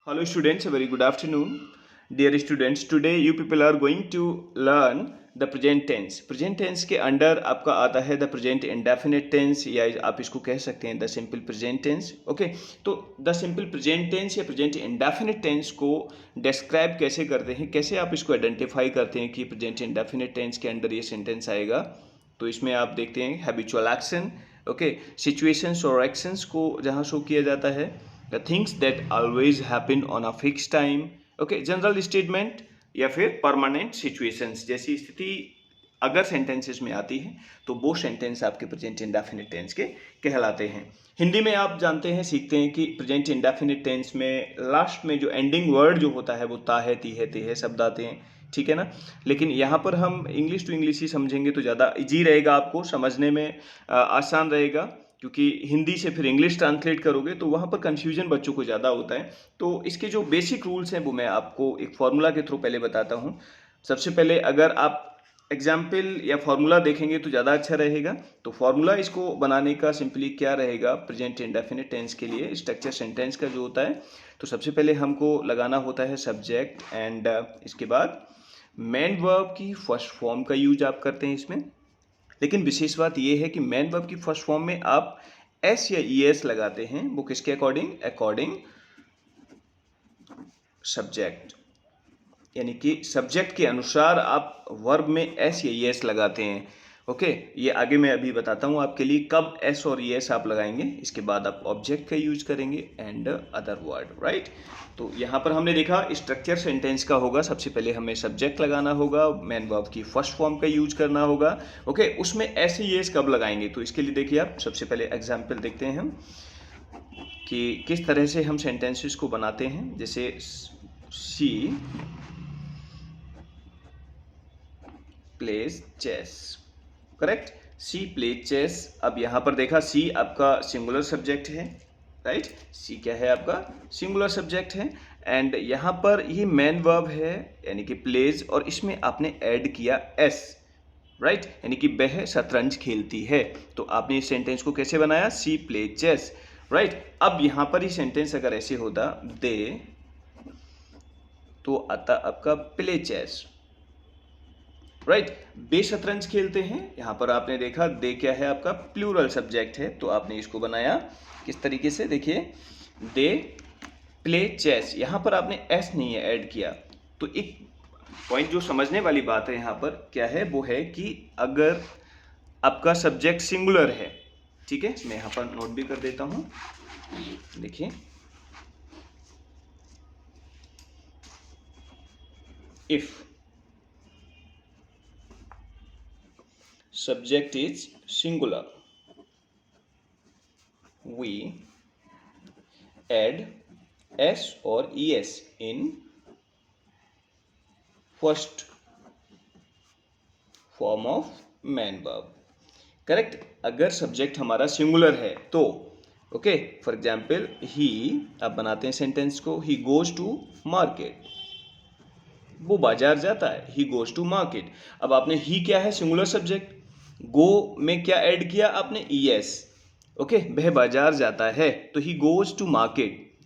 Hello students, a very good afternoon. Dear students, today you people are going to learn the present tense. Present tense के under आपका आता है the present indefinite tense या आप इसको कह सकते हैं the simple present tense. Okay तो the simple present tense या present indefinite tense को describe कैसे करते हैं, कैसे आप इसको identify करते हैं कि present indefinite tense के अंडर ये sentence आएगा. तो इसमें आप देखते हैं habitual action, ओके situations और actions को जहाँ शो किया जाता है, the things that always happen on a fixed time, okay general statement या फिर परमानेंट सिचुएशंस जैसी स्थिति अगर सेंटेंसेस में आती है तो वो सेंटेंस आपके प्रेजेंट इंडेफिनिट टेंस के कहलाते हैं. हिंदी में आप जानते हैं, सीखते हैं कि प्रेजेंट इंडेफिनिट टेंस में लास्ट में जो एंडिंग वर्ड जो होता है वो ता है, ती है, ते है शब्द आते हैं, ठीक है ना. लेकिन यहाँ पर हम इंग्लिश टू इंग्लिश ही समझेंगे तो ज़्यादा इजी रहेगा, आपको समझने में आसान रहेगा, क्योंकि हिंदी से फिर इंग्लिश ट्रांसलेट करोगे तो वहाँ पर कन्फ्यूजन बच्चों को ज़्यादा होता है. तो इसके जो बेसिक रूल्स हैं वो मैं आपको एक फार्मूला के थ्रू पहले बताता हूँ. सबसे पहले अगर आप एग्जाम्पल या फार्मूला देखेंगे तो ज़्यादा अच्छा रहेगा. तो फार्मूला इसको बनाने का सिंपली क्या रहेगा, प्रेजेंट इंडेफिनिट टेंस के लिए स्ट्रक्चर सेंटेंस का जो होता है, तो सबसे पहले हमको लगाना होता है सब्जेक्ट एंड इसके बाद मेन वर्ब की फर्स्ट फॉर्म का यूज आप करते हैं इसमें. लेकिन विशेष बात यह है कि मेन वर्ब की फर्स्ट फॉर्म में आप एस या ई एस लगाते हैं, वो किसके अकॉर्डिंग, अकॉर्डिंग सब्जेक्ट, यानी कि सब्जेक्ट के अनुसार आप वर्ब में एस या ई एस लगाते हैं. ओके ये आगे मैं अभी बताता हूँ आपके लिए कब एस और ई एस आप लगाएंगे. इसके बाद आप ऑब्जेक्ट का यूज करेंगे एंड अदर वर्ड, राइट. तो यहाँ पर हमने देखा स्ट्रक्चर सेंटेंस का होगा, सबसे पहले हमें सब्जेक्ट लगाना होगा, मेन वर्ब की फर्स्ट फॉर्म का यूज करना होगा. ओके उसमें एस ई एस कब लगाएंगे, तो इसके लिए देखिए आप सबसे पहले एग्जाम्पल देखते हैं हम कि किस तरह से हम सेंटेंसेस को बनाते हैं. जैसे सी प्लेज चेस, करेक्ट, सी प्लेज चेस. अब यहाँ पर देखा सी आपका सिंगुलर सब्जेक्ट है, राइट. सी क्या है, आपका सिंगुलर सब्जेक्ट है. एंड यहाँ पर ये मेन वर्ब है यानी कि प्लेज, और इसमें आपने ऐड किया एस, राइट, यानी कि वह शतरंज खेलती है. तो आपने इस सेंटेंस को कैसे बनाया, सी प्लेज चेस, राइट. अब यहाँ पर ही सेंटेंस अगर ऐसे होता दे, तो आता आपका प्ले चेस, राइट. वे शतरंज खेलते हैं. यहाँ पर आपने देखा दे क्या है, आपका प्लूरल सब्जेक्ट है, तो आपने इसको बनाया किस तरीके से, देखिए दे प्ले चेस. यहाँ पर आपने एस नहीं है ऐड किया. तो एक पॉइंट जो समझने वाली बात है यहाँ पर क्या है, वो है कि अगर आपका सब्जेक्ट सिंगुलर है, ठीक है, मैं यहाँ पर नोट भी कर देता हूँ. देखिए if subject is singular, we add s or es in first form of main verb, correct. अगर सब्जेक्ट हमारा सिंगुलर है तो ओके, फॉर एग्जाम्पल ही, आप बनाते हैं सेंटेंस को, ही गोज टू मार्केट, वो बाजार जाता है, ही गोज टू मार्केट. अब आपने ही क्या है, सिंगुलर सब्जेक्ट, गो में क्या ऐड किया आपने, ई एस, ओके, वह बाजार जाता है, तो he goes to market,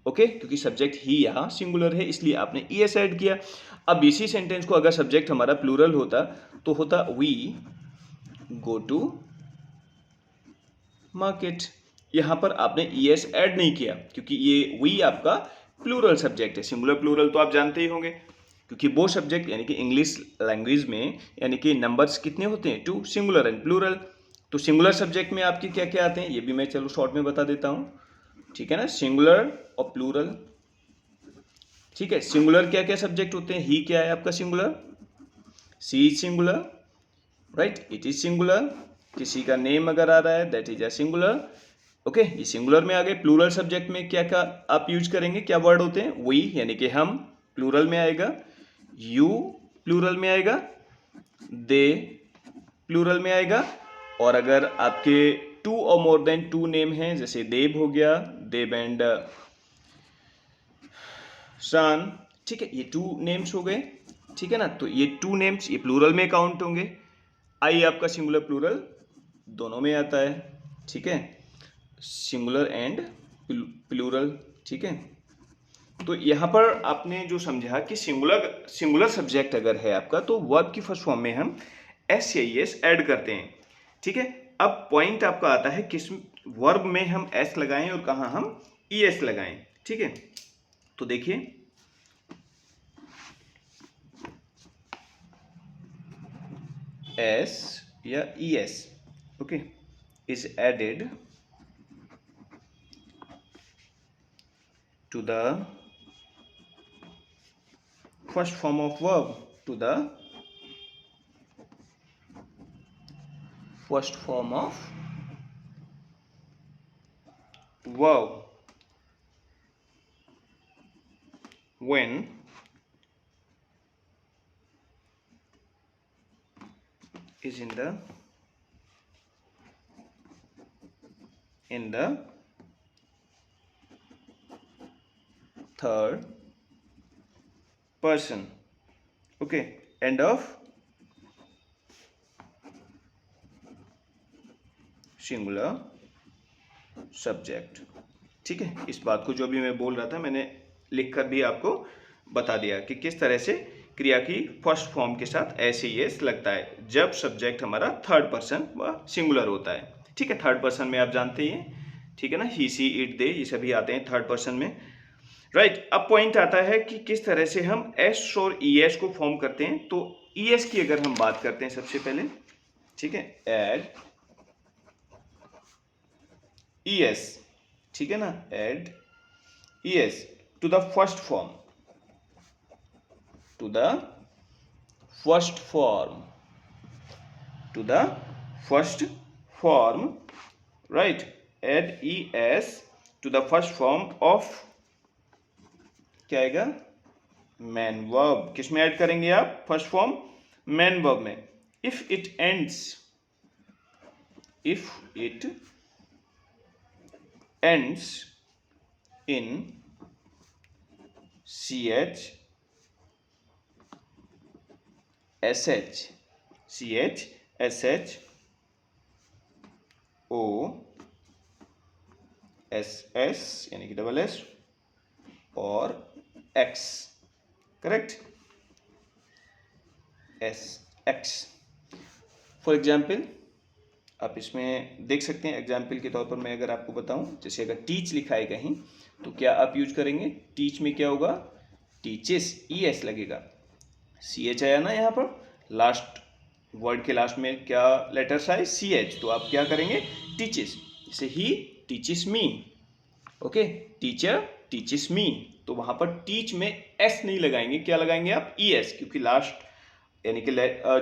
okay, क्योंकि सब्जेक्ट ही यहाँ सिंगुलर है इसलिए आपने ई एस ऐड किया. अब इसी सेंटेंस को अगर सब्जेक्ट हमारा प्लूरल होता तो होता वी गो टू मार्केट. यहाँ पर आपने ई एस ऐड नहीं किया क्योंकि ये वी आपका प्लूरल सब्जेक्ट है. सिंगुलर प्लूरल तो आप जानते ही होंगे, क्योंकि वो सब्जेक्ट यानी कि इंग्लिश लैंग्वेज में यानी कि नंबर्स कितने होते हैं, टू, सिंगुलर एंड प्लूरल. तो सिंगुलर सब्जेक्ट में आपके क्या क्या आते हैं ये भी मैं चलो शॉर्ट में बता देता हूँ, ठीक है ना. सिंगुलर और प्लूरल, ठीक है. सिंगुलर क्या क्या सब्जेक्ट होते हैं, ही क्या है आपका singular, she is singular, right, it is singular, किसी का नेम अगर आ रहा है that is a singular, okay, ये सिंगुलर में आ गए. प्लूरल सब्जेक्ट में क्या क्या आप यूज करेंगे, क्या वर्ड होते हैं, वी यानी कि हम प्लूरल में आएगा, यू प्लूरल में आएगा, दे प्लूरल में आएगा. और अगर आपके टू और मोर देन टू नेम हैं, जैसे देव हो गया, देव एंड शान, ठीक है, ये टू नेम्स हो गए, ठीक है ना. तो ये टू नेम्स ये प्लूरल में काउंट होंगे. आई आपका सिंगुलर प्लूरल दोनों में आता है, ठीक है, सिंगुलर एंड प्लूरल, ठीक है. तो यहाँ पर आपने जो समझा कि सिंगुलर सब्जेक्ट अगर है आपका तो वर्ब की फर्स्ट फॉर्म में हम एस या एस ऐड करते हैं, ठीक है। अब पॉइंट आपका आता है किस वर्ब में हम एस लगाएं और कहाँ हम ई एस लगाएं, ठीक है। तो देखिए एस या E S, okay, is added to the first form of verb, to the first form of verb when is in the third person, okay, end of singular subject, ठीक है। इस बात को जो भी मैं बोल रहा था मैंने लिखकर भी आपको बता दिया कि किस तरह से क्रिया की फर्स्ट फॉर्म के साथ ऐसे एस लगता है जब सब्जेक्ट हमारा थर्ड पर्सन व सिंगुलर होता है, ठीक है। थर्ड पर्सन में आप जानते ही हैं, ठीक है ना, ही सी इट दे, ये सभी आते हैं थर्ड पर्सन में, राइट। अब पॉइंट आता है कि किस तरह से हम एस और ई एस को फॉर्म करते हैं। तो ई एस की अगर हम बात करते हैं सबसे पहले, ठीक है, एड ई एस, ठीक है ना, add E S to the first form, to the first form, to the first form, right, add E S to the first form of, क्या आएगा, मैन वर्ब। किस में ऐड करेंगे आप, फर्स्ट फॉर्म मैन वर्ब में। If it ends, if it ends in C H S H, C H S H O S S यानी कि double S और X, correct, S X. For example आप इसमें देख सकते हैं, एग्जाम्पल के तौर पर मैं अगर आपको बताऊं, जैसे अगर टीच लिखा है कहीं तो क्या आप यूज करेंगे, टीच में क्या होगा, टीचेस, ई एस लगेगा, सी एच आया ना यहाँ पर, लास्ट वर्ड के लास्ट में क्या लेटर्स आए, सी एच, तो आप क्या करेंगे, टीचेस, जैसे ही teaches me, okay, teacher teaches me, तो वहां पर टीच में एस नहीं लगाएंगे, क्या लगाएंगे आप, ई एस, क्योंकि लास्ट यानी कि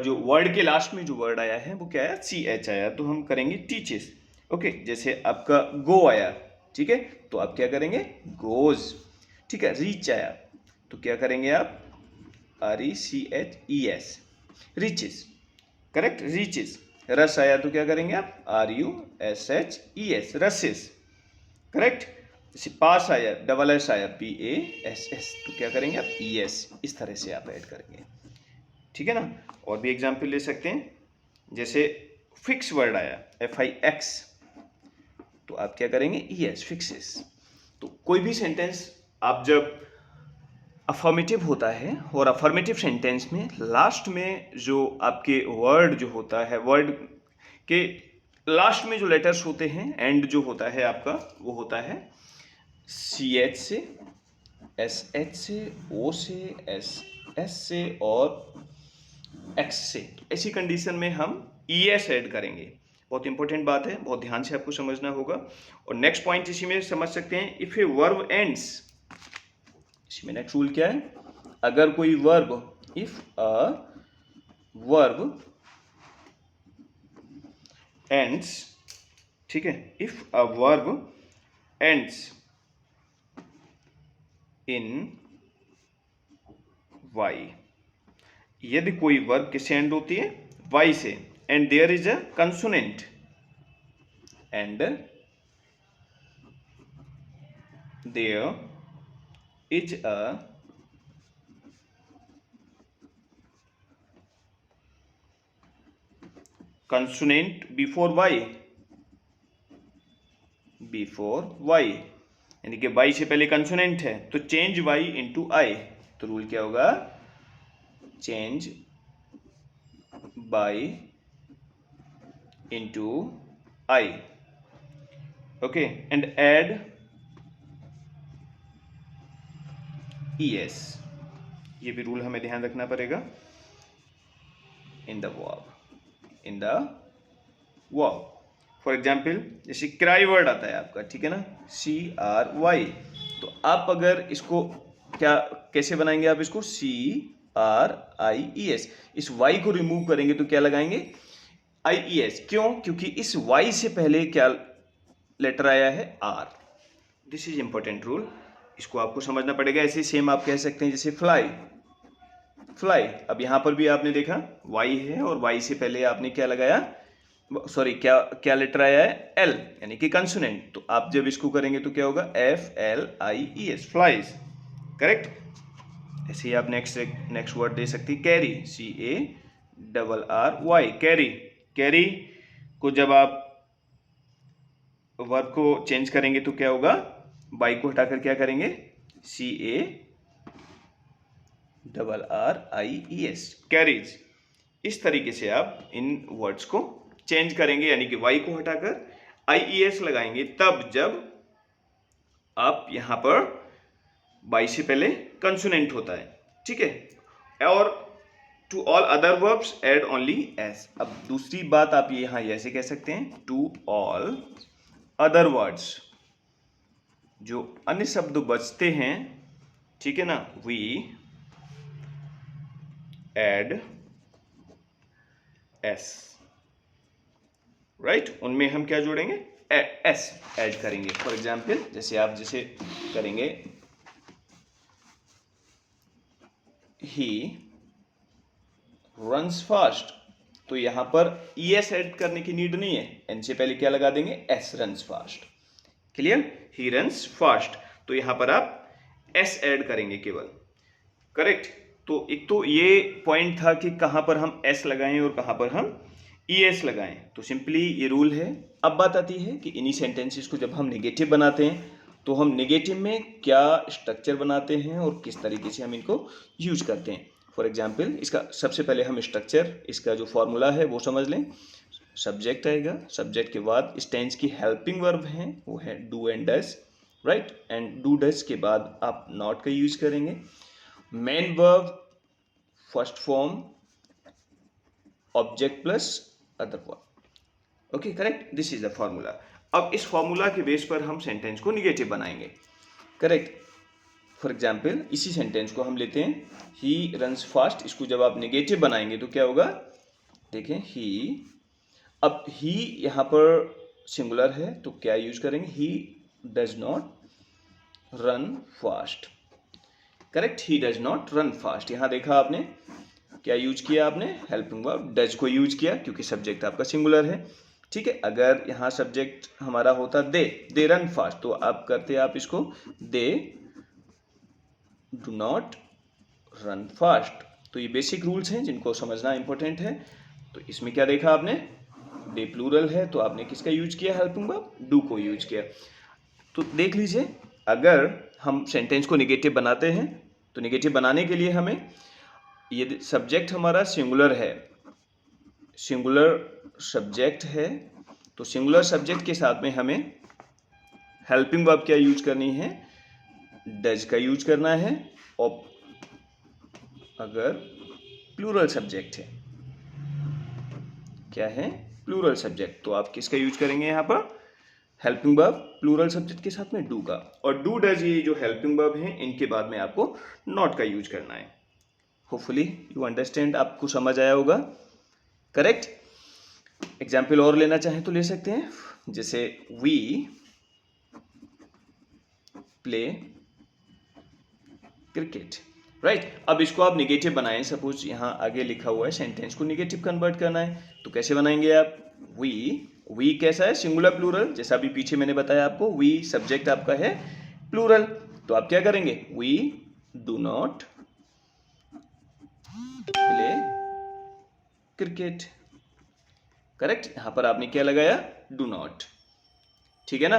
जो वर्ड के लास्ट में जो वर्ड आया है वो क्या आया, सी एच आया, तो हम करेंगे टीचेस, ओके। जैसे आपका गो आया, ठीक है, तो आप क्या करेंगे, गोज, ठीक है। रीच आया तो क्या करेंगे आप, R E C H E S, reaches, correct, reaches. Rush आया तो क्या करेंगे आप, R U S H E S, rushes, correct. जैसे पास आया, डबल एस आया, पी ए एस एस, तो क्या करेंगे आप, ई एस, इस तरह से आप ऐड करेंगे, ठीक है ना। और भी एग्जाम्पल ले सकते हैं, जैसे फिक्स वर्ड आया, एफ आई एक्स, तो आप क्या करेंगे, ई एस, फिक्सेस। तो कोई भी सेंटेंस आप जब अफर्मेटिव होता है और अफर्मेटिव सेंटेंस में लास्ट में जो आपके वर्ड जो होता है, वर्ड के लास्ट में जो लेटर्स होते हैं, एंड जो होता है आपका वो होता है सी एच से, एस एच से, ओ से, एस एस से और एक्स से। तो ऐसी कंडीशन में हम ई एस ऐड करेंगे। बहुत इंपॉर्टेंट बात है, बहुत ध्यान से आपको समझना होगा। और नेक्स्ट पॉइंट इसी में समझ सकते हैं, इफ ए वर्ब एंड्स, इसी में नेक्स्ट रूल क्या है, अगर कोई verb, if a verb ends, ठीक है, if a verb ends in Y, यदि कोई वर्ब किससे एंड होती है, वाई से, and there is a consonant, and there is a consonant before y, before y, यानी कि वाई से पहले कंसोनेंट है तो चेंज वाई इनटू आई, तो रूल क्या होगा, change Y into I. Okay, and add ES, ये भी रूल हमें ध्यान रखना पड़ेगा, in the verb. For example जैसे क्राई वर्ड आता है आपका, ठीक है ना, CRY, तो आप अगर इसको क्या कैसे बनाएंगे, आप इसको CRIES, इस Y को रिमूव करेंगे तो क्या लगाएंगे, IES। क्यों, क्योंकि इस Y से पहले क्या लेटर आया है, R। This is important rule, इसको आपको समझना पड़ेगा। ऐसे सेम आप कह सकते हैं जैसे फ्लाई, अब यहां पर भी आपने देखा Y है और Y से पहले आपने क्या लगाया, सॉरी क्या क्या लेटर आया है, L, यानी कि कंसोनेंट। तो आप जब इसको करेंगे तो क्या होगा, FLIES, फ्लाइज, करेक्ट। ऐसे ही आप नेक्स्ट वर्ड दे सकते हैं, कैरी, CARRY, कैरी। कैरी को जब आप वर्ब को चेंज करेंगे तो क्या होगा, बाई को हटाकर क्या करेंगे, CARRIES, कैरीज। इस तरीके से आप इन वर्ड्स को चेंज करेंगे, यानी कि वाई को हटाकर IES लगाएंगे तब जब आप यहां पर वाई से पहले कंसोनेंट होता है, ठीक है। और to all other verbs add only S. अब दूसरी बात आप यहां ऐसे कह सकते हैं, टू ऑल अदर वर्ड्स, जो अन्य शब्द बचते हैं, ठीक है ना, वी ऐड एस, राइट, उनमें हम क्या जोड़ेंगे, एस ऐड करेंगे। फॉर एग्जाम्पल जैसे आप जैसे करेंगे, ही रन्स फास्ट, तो यहां पर ES ऐड करने की नीड नहीं है, एन से पहले क्या लगा देंगे, S, runs fast, clear, he runs fast, तो यहां पर आप S ऐड करेंगे केवल, करेक्ट। तो एक तो ये पॉइंट था कि कहां पर हम S लगाएं और कहां पर हम ES लगाएं, तो सिंपली ये रूल है। अब बात आती है कि इन्हीं सेंटेंसेस को जब हम नेगेटिव बनाते हैं तो हम नेगेटिव में क्या स्ट्रक्चर बनाते हैं और किस तरीके से हम इनको यूज करते हैं। फॉर एग्जाम्पल इसका सबसे पहले हम स्ट्रक्चर, इसका जो फॉर्मूला है वो समझ लें। सब्जेक्ट आएगा, सब्जेक्ट के बाद इस टेंस की हेल्पिंग वर्ब है, वो है do and does, right, and do does के बाद आप नॉट का यूज करेंगे। Main verb first form object plus other verb, okay, correct, this is the formula. अब इस फॉर्मूला के बेस पर हम सेंटेंस को निगेटिव बनाएंगे, करेक्ट। फॉर एग्जाम्पल इसी सेंटेंस को हम लेते हैं, ही रन्स फास्ट, इसको जब आप नेगेटिव बनाएंगे तो क्या होगा, देखें ही, अब ही यहां पर सिंगुलर है तो क्या यूज करेंगे, he does not run fast, correct, he does not run fast. यहां देखा आपने क्या यूज किया, आपने हेल्पिंग वर्ब डज को यूज किया क्योंकि सब्जेक्ट आपका सिंगुलर है, ठीक है। अगर यहां सब्जेक्ट हमारा होता दे रन फास्ट, तो आप करते आप इसको they do not run fast. तो ये बेसिक रूल्स हैं जिनको समझना इंपॉर्टेंट है। तो इसमें क्या देखा आपने, दे प्लूरल है तो आपने किसका यूज किया, हेल्पिंग वर्ब डू को यूज किया। तो देख लीजिए, अगर हम सेंटेंस को निगेटिव बनाते हैं तो निगेटिव बनाने के लिए हमें, यदि सब्जेक्ट हमारा सिंगुलर है, सिंगुलर सब्जेक्ट है, तो सिंगुलर सब्जेक्ट के साथ में हमें हेल्पिंग वर्ब क्या यूज करनी है, डज का यूज करना है। और अगर प्लूरल सब्जेक्ट है, क्या है, प्लूरल सब्जेक्ट, तो आप किसका यूज करेंगे यहाँ पर, हेल्पिंग वर्ब प्लूरल सब्जेक्ट के साथ में डू का। और डू डज, ये जो हेल्पिंग वर्ब है इनके बाद में आपको नॉट का यूज करना है। होपफुली यू अंडरस्टैंड, आपको समझ आया होगा, करेक्ट। एग्जाम्पल और लेना चाहें तो ले सकते हैं, जैसे वी प्ले क्रिकेट, राइट। अब इसको आप निगेटिव बनाएं, सपोज यहाँ आगे लिखा हुआ है सेंटेंस को निगेटिव कन्वर्ट करना है, तो कैसे बनाएंगे आप, वी कैसा है, सिंगुलर प्लूरल, जैसा अभी पीछे मैंने बताया आपको, वी सब्जेक्ट आपका है प्लूरल, तो आप क्या करेंगे, we do not play cricket, correct. यहां पर आपने क्या लगाया, डू नॉट, ठीक है ना।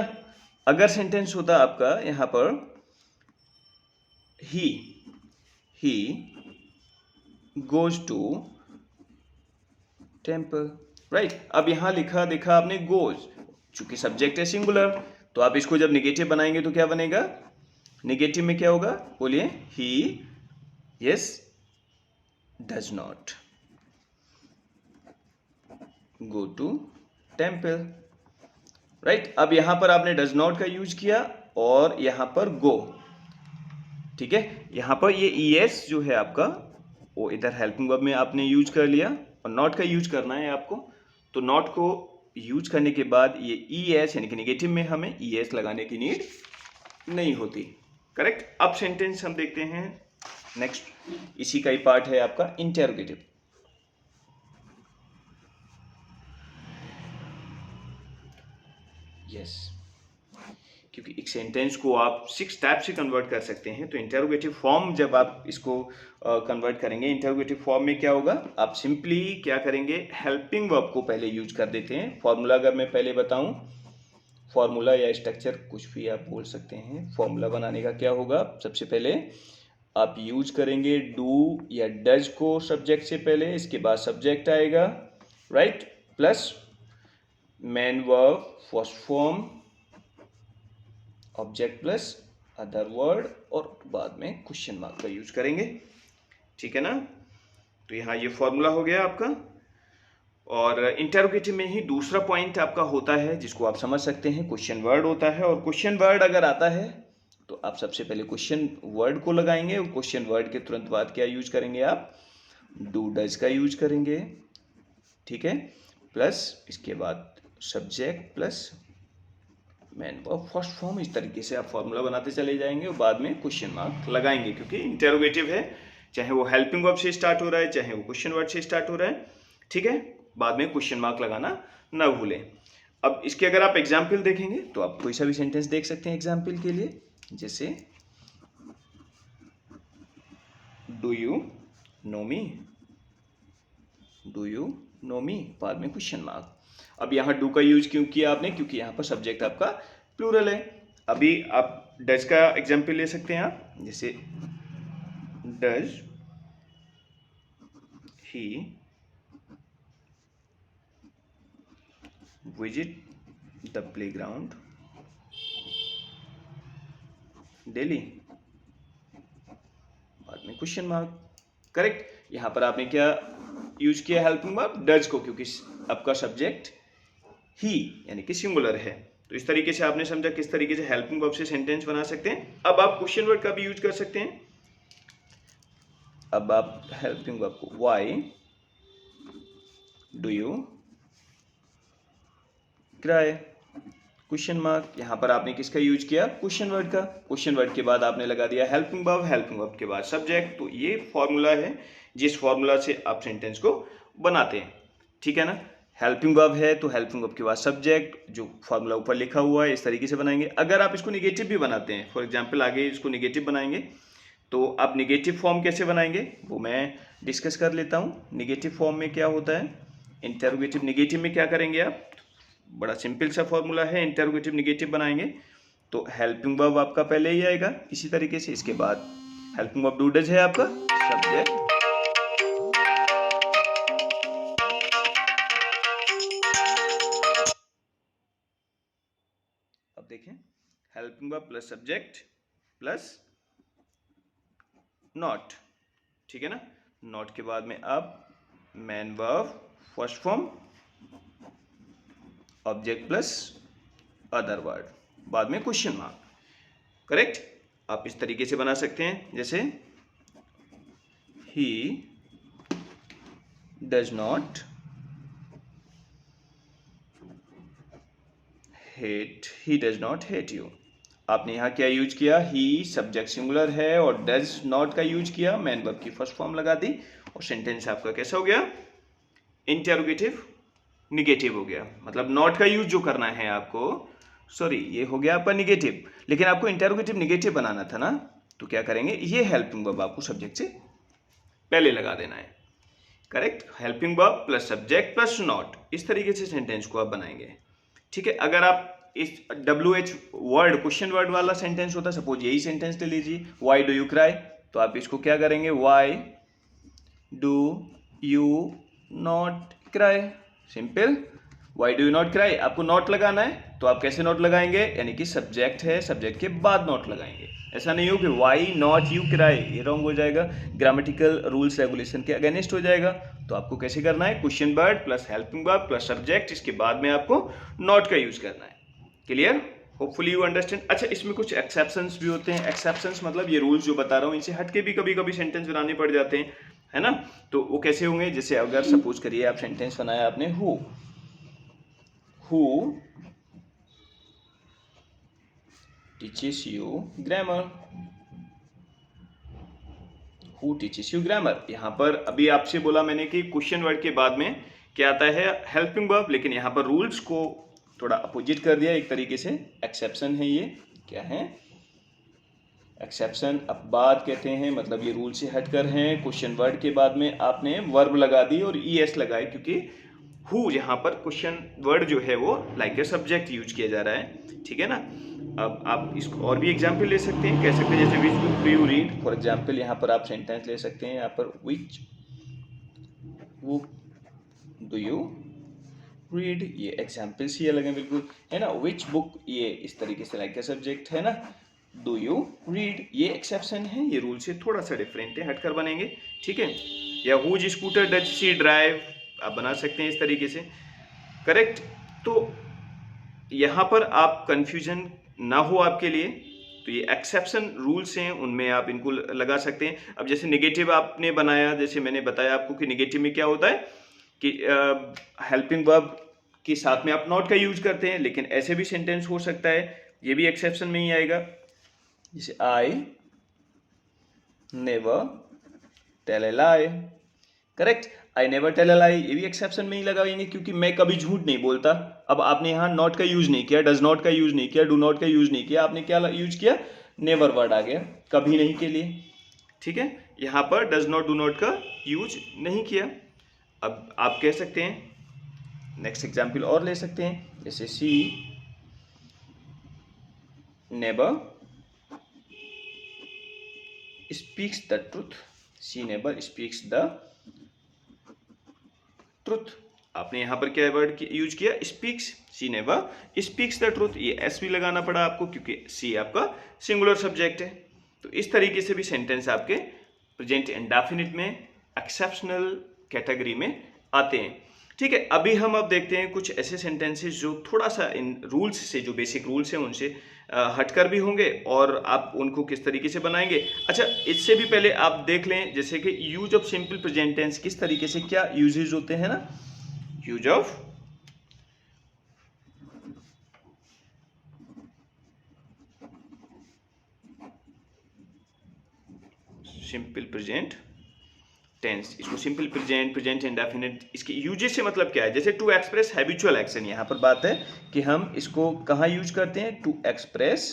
अगर सेंटेंस होता आपका यहाँ पर he goes to temple, right. अब यहाँ लिखा देखा आपने गोज, चूंकि सब्जेक्ट है सिंगुलर, तो आप इसको जब निगेटिव बनाएंगे तो क्या बनेगा, निगेटिव में क्या होगा, बोलिए, he yes does not go to temple, right. अब यहां पर आपने डज नॉट का यूज किया और यहां पर गो, ठीक है। यहां पर ये ES जो है आपका, वो इधर हेल्पिंग वर्ब में आपने यूज कर लिया और नॉट का यूज करना है आपको, तो नॉट को यूज करने के बाद ये ES यानी कि नेगेटिव में हमें ES लगाने की नीड नहीं होती, करेक्ट। अब सेंटेंस हम देखते हैं नेक्स्ट, इसी का ही पार्ट है आपका इंटेरोगेटिव। यस, क्योंकि एक सेंटेंस को आप 6 टाइप से कन्वर्ट कर सकते हैं, तो इंटेरोगेटिव फॉर्म जब आप इसको कन्वर्ट करेंगे, इंटेरोगेटिव फॉर्म में क्या होगा, आप सिंपली क्या करेंगे, हेल्पिंग वर्ब को पहले यूज कर देते हैं। फॉर्मूला अगर मैं पहले बताऊं, फॉर्मूला या स्ट्रक्चर कुछ भी आप बोल सकते हैं। फॉर्मूला बनाने का क्या होगा, सबसे पहले आप यूज करेंगे डू या डज को सब्जेक्ट से पहले, इसके बाद सब्जेक्ट आएगा, right, plus main verb first form, object plus other word, और बाद में क्वेश्चन मार्क का यूज करेंगे, ठीक है ना। तो यहाँ ये फॉर्मूला हो गया आपका। और इंटेरोगेटिव में ही दूसरा पॉइंट आपका होता है जिसको आप समझ सकते हैं, क्वेश्चन वर्ड होता है। और क्वेश्चन वर्ड अगर आता है तो आप सबसे पहले क्वेश्चन वर्ड को लगाएंगे और क्वेश्चन वर्ड के तुरंत बाद क्या यूज करेंगे, आप डू डज का यूज करेंगे, ठीक है, प्लस इसके बाद subject plus main verb first form. इस तरीके से आप फॉर्मूला बनाते चले जाएंगे और बाद में क्वेश्चन मार्क लगाएंगे, क्योंकि इंटेरोगेटिव है, चाहे वो हेल्पिंग वर्ब से स्टार्ट हो रहा है, चाहे वो क्वेश्चन वर्ड से स्टार्ट हो रहा है, ठीक है। बाद में क्वेश्चन मार्क लगाना ना भूलें। अब इसके अगर आप एग्जाम्पल देखेंगे तो आप कोई सा भी सेंटेंस देख सकते हैं एग्जाम्पल के लिए, जैसे do you know me, do you know me, बाद में क्वेश्चन मार्क। अब यहाँ डू का यूज क्यों किया आपने, क्योंकि यहाँ पर सब्जेक्ट आपका प्लूरल है। अभी आप डज का एग्जाम्पल ले सकते हैं आप, जैसे does he visit the playground daily, बाद में क्वेश्चन मार्क, करेक्ट। यहां पर आपने क्या यूज किया, हेल्पिंग वर्ब डज को, क्योंकि आपका सब्जेक्ट ही यानी कि सिंगुलर है। तो इस तरीके से आपने समझा किस तरीके से हेल्पिंग वर्ब से सेंटेंस बना सकते हैं। अब आप क्वेश्चन वर्ड का भी यूज कर सकते हैं। अब आप हेल्पिंग वर्ब को, why do you cry, question mark. यहां पर आपने किसका यूज किया, क्वेश्चन वर्ड का। क्वेश्चन वर्ड के बाद आपने लगा दिया हेल्पिंग वर्ब, हेल्पिंग वर्ब के बाद सब्जेक्ट। तो ये फॉर्मूला है जिस फॉर्मूला से आप सेंटेंस को बनाते हैं, ठीक है ना। हेल्पिंग वर्ब है तो हेल्पिंग वर्ब के बाद सब्जेक्ट, जो फॉर्मूला ऊपर लिखा हुआ है, इस तरीके से बनाएंगे। अगर आप इसको निगेटिव भी बनाते हैं, फॉर एग्जाम्पल आगे इसको निगेटिव बनाएंगे, तो आप निगेटिव फॉर्म कैसे बनाएंगे वो मैं डिस्कस कर लेता हूँ। निगेटिव फॉर्म में क्या होता है, इंटेरोगेटिव निगेटिव में क्या करेंगे आप, बड़ा सिंपल सा फॉर्मूला है। इंटेरोगेटिव निगेटिव बनाएंगे तो हेल्पिंग वर्ब आपका पहले ही आएगा इसी तरीके से, इसके बाद हेल्पिंग वर्ब डू डज है आपका सब्जेक्ट, अब देखें helping verb plus subject plus not, ठीक है ना। नॉट के बाद में आप main verb first form, object plus other word, बाद में क्वेश्चन मार्क, करेक्ट। आप इस तरीके से बना सकते हैं, जैसे he does not hate, he does not hate you. आपने यहाँ क्या यूज किया, ही सब्जेक्ट सिंगुलर है और डज नॉट का यूज किया, मेन वर्ब की फर्स्ट फॉर्म लगा दी और सेंटेंस आपका कैसा हो गया, इंटेरोगेटिव निगेटिव हो गया। मतलब नॉट का यूज जो करना है आपको, सॉरी ये हो गया आपका निगेटिव, लेकिन आपको इंटेरोगेटिव निगेटिव बनाना था ना, तो क्या करेंगे, ये हेल्पिंग वर्ब आपको सब्जेक्ट से पहले लगा देना है, correct. Helping verb plus subject plus not, इस तरीके से सेंटेंस को आप बनाएंगे, ठीक है। अगर आप इस WH वर्ड क्वेश्चन वर्ड वाला सेंटेंस होता है, सपोज यही सेंटेंस ले लीजिए, वाई डू यू क्राई, तो आप इसको क्या करेंगे, why do you not cry, simple, why do you not cry, आपको नॉट लगाना है, तो आप कैसे नॉट लगाएंगे, यानी कि सब्जेक्ट है, सब्जेक्ट के बाद नॉट लगाएंगे, ऐसा नहीं हो कि वाई नॉट यू क्राई, ये रॉन्ग हो जाएगा, ग्रामेटिकल रूल्स रेगुलेशन के अगेंस्ट हो जाएगा। तो आपको कैसे करना है, question word plus helping verb plus subject, इसके बाद में आपको नॉट का यूज करना है। Clear, hopefully you understand. अच्छा, इसमें कुछ एक्सेप्शंस भी होते हैं, एक्सेप्शंस मतलब ये रूल्स जो बता रहा हूँ इनसे हटके भी कभी कभी सेंटेंस बनाने पड़ जाते हैं, है ना। तो वो कैसे होंगे, जैसे अगर सपोज करिए आप सेंटेंस बनाया आपने, who teaches you grammar, who teaches you grammar, यहाँ पर अभी आपसे बोला मैंने कि क्वेश्चन वर्ड के बाद में क्या आता है, हेल्पिंग वर्ब, लेकिन यहाँ पर रूल्स को थोड़ा अपोजिट कर दिया एक तरीके से, एक्सेप्शन है ये, क्या है, एक्सेप्शन, अब बाद कहते हैं, मतलब ये रूल से हटकर हैं, क्वेश्चन वर्ड के बाद में आपने वर्ब लगा दी और es लगाए, क्योंकि हु यहाँ पर क्वेश्चन वर्ड जो है वो लाइक ए सब्जेक्ट यूज किया जा रहा है, ठीक है ना। अब आप इसको और भी एग्जाम्पल ले सकते हैं, कह सकते हैं जैसे which book do you read, for example यहाँ पर आप सेंटेंस ले सकते हैं, यहाँ पर which book do you read, ये एग्जाम्पल्स ही अलग है बिल्कुल, है ना, विच बुक ये इस तरीके से लाइक ए सब्जेक्ट है ना, डू यू रीड ये एक्सेप्शन है, ये रूल से थोड़ा सा डिफरेंट है, हटकर बनेंगे, ठीक है। या whose scooter does she drive, आप बना सकते हैं इस तरीके से, करेक्ट। तो यहाँ पर आप कंफ्यूजन ना हो आपके लिए, तो ये एक्सेप्शन रूल्स हैं, उनमें आप इनको लगा सकते हैं। अब जैसे नेगेटिव आपने बनाया, जैसे मैंने बताया आपको कि नेगेटिव में क्या होता है कि हेल्पिंग वर्ब के साथ में आप नॉट का यूज करते हैं, लेकिन ऐसे भी सेंटेंस हो सकता है, ये भी एक्सेप्शन में ही आएगा, जैसे I never tell a lie, correct, I never tell a lie, ये भी एक्सेप्शन में ही लगाएंगे, क्योंकि मैं कभी झूठ नहीं बोलता। अब आपने यहाँ नॉट का यूज नहीं किया, डज नॉट का यूज नहीं किया, डू नॉट का यूज नहीं किया, आपने क्या यूज किया, नेवर वर्ड आ गया, कभी नहीं के लिए, ठीक है। यहाँ पर डज नॉट डू नॉट का यूज नहीं किया। अब आप कह सकते हैं, नेक्स्ट एग्जाम्पल और ले सकते हैं, जैसे she never speaks the truth, she never speaks the truth, आपने यहाँ पर क्या वर्ड यूज किया, speaks, she never speaks the truth, ये एस भी लगाना पड़ा आपको क्योंकि सी आपका सिंगुलर सब्जेक्ट है। तो इस तरीके से भी सेंटेंस आपके प्रेजेंट इंडेफिनिट में एक्सेप्शनल कैटेगरी में आते हैं, ठीक है। अभी हम अब देखते हैं कुछ ऐसे सेंटेंसेस जो थोड़ा सा इन रूल्स से, जो बेसिक रूल्स हैं उनसे हटकर भी होंगे, और आप उनको किस तरीके से बनाएंगे। अच्छा, इससे भी पहले आप देख लें जैसे कि use of simple present tense किस तरीके से, क्या यूजेज होते हैं ना, use of simple present tense, इसको सिंपल प्रेजेंट, प्रेजेंट इंडेफिनिट, इसके यूजेस से मतलब क्या है, जैसे टू एक्सप्रेस हैबिचुअल एक्शन, यहाँ पर बात है कि हम इसको कहाँ यूज करते हैं, टू एक्सप्रेस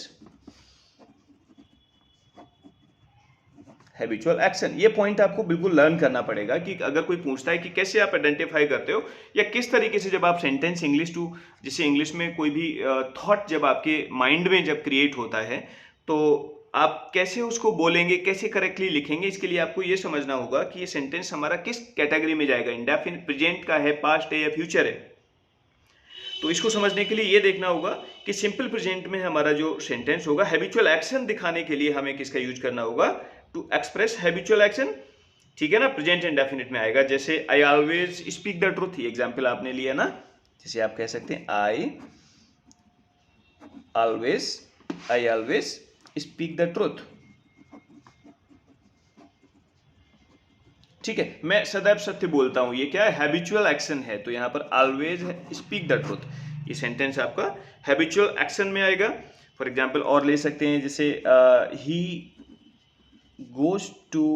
हैबिचुअल एक्शन। ये पॉइंट आपको बिल्कुल लर्न करना पड़ेगा कि अगर कोई पूछता है कि कैसे आप आइडेंटिफाई करते हो, या किस तरीके से जब आप सेंटेंस इंग्लिश टू, जैसे इंग्लिश में कोई भी थॉट जब आपके माइंड में जब क्रिएट होता है, तो आप कैसे उसको बोलेंगे, कैसे करेक्टली लिखेंगे, इसके लिए आपको ये समझना होगा कि ये सेंटेंस हमारा किस कैटेगरी में जाएगा, इंडेफिनिट, प्रेजेंट का है, पास्ट है या फ्यूचर है। तो इसको समझने के लिए ये देखना होगा कि सिंपल प्रेजेंट में हमारा जो सेंटेंस होगा, हैबिचुअल एक्शन दिखाने के लिए हमें किसका यूज करना होगा, टू एक्सप्रेस हैबिचुअल एक्शन, ठीक है ना, प्रेजेंट इंडेफिनिट में आएगा। जैसे I always speak the truth, ये एग्जाम्पल आपने लिया ना, जैसे आप कह सकते हैं I always speak the truth, ठीक है, मैं सदैव सत्य बोलता हूं, ये क्या है, हैबिचुअल एक्शन है, तो यहां पर ऑलवेज स्पीक द ट्रूथ, ये सेंटेंस आपका हैबिचुअल एक्शन में आएगा। फॉर एग्जांपल और ले सकते हैं, जैसे he goes to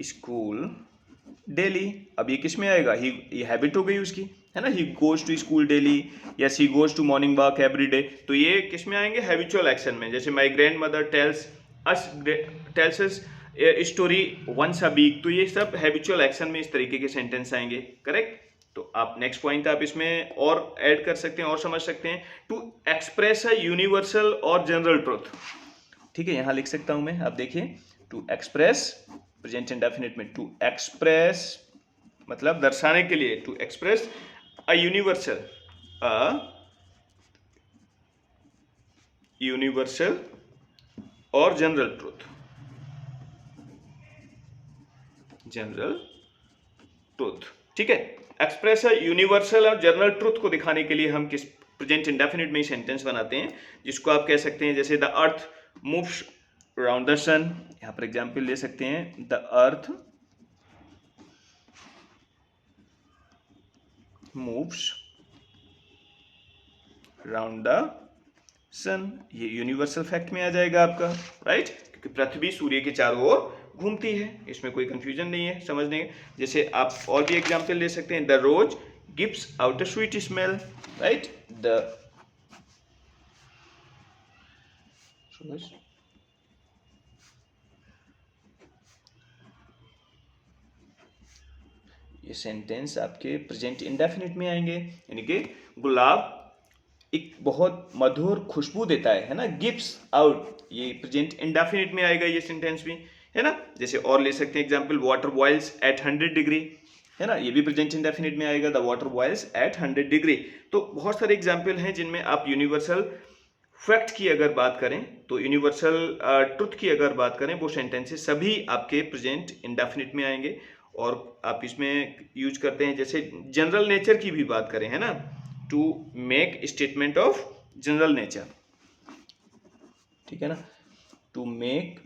school daily, अब ये किस में आएगा, ये हैबिट हो गई उसकी, है ना, he goes to school daily, या she goes to morning walk every day, तो ये किस में आएंगे, हैबिचुअल एक्शन में। जैसे my grandmother tells us story once a week, तो ये सब हैबिचुअल एक्शन में इस तरीके के सेंटेंस आएंगे, करेक्ट। तो आप नेक्स्ट पॉइंट आप इसमें और ऐड कर सकते हैं और समझ सकते हैं, टू एक्सप्रेस अ यूनिवर्सल और जनरल ट्रुथ। ठीक है, यहां लिख सकता हूं मैं, आप देखिए, टू एक्सप्रेस, प्रेजेंट इंडेफिनिट में टू एक्सप्रेस मतलब दर्शाने के लिए, टू एक्सप्रेस अ यूनिवर्सल और जनरल ट्रुथ, जनरल ट्रुथ। ठीक है, एक्सप्रेस यूनिवर्सल और जनरल ट्रुथ को दिखाने के लिए हम किस प्रेजेंट इंडेफिनिट में ही सेंटेंस बनाते हैं, जिसको आप कह सकते हैं जैसे the earth moves around the sun. यहां पर एग्जांपल ले सकते हैं, the earth moves around the sun. ये यूनिवर्सल फैक्ट में आ जाएगा आपका, राइट, क्योंकि पृथ्वी सूर्य के चारों ओर घूमती है, इसमें कोई कंफ्यूजन नहीं है समझने। जैसे आप और भी एग्जांपल ले सकते हैं, the rose gives out a sweet smell, right, the ये सेंटेंस आपके प्रेजेंट इंडेफिनिट में आएंगे, यानी कि गुलाब एक बहुत मधुर खुशबू देता है ना, गिव्स आउट, ये प्रेजेंट इंडेफिनिट में आएगा ये सेंटेंस भी, है ना। जैसे और ले सकते हैं example, water boils at 100 degree, है ना, ये भी प्रेजेंट इंडेफिनिट में आएगा, the water boils at 100 degree. तो बहुत सारे एग्जांपल हैं जिनमें आप यूनिवर्सल फैक्ट की अगर बात करें, तो यूनिवर्सल ट्रुथ की अगर बात करें, वो सेंटेंसेस सभी आपके प्रेजेंट इंडेफिनिट में आएंगे। और आप इसमें यूज करते हैं, जैसे जनरल नेचर की भी बात करें, है ना, to make statement of general nature, ठीक है ना, to make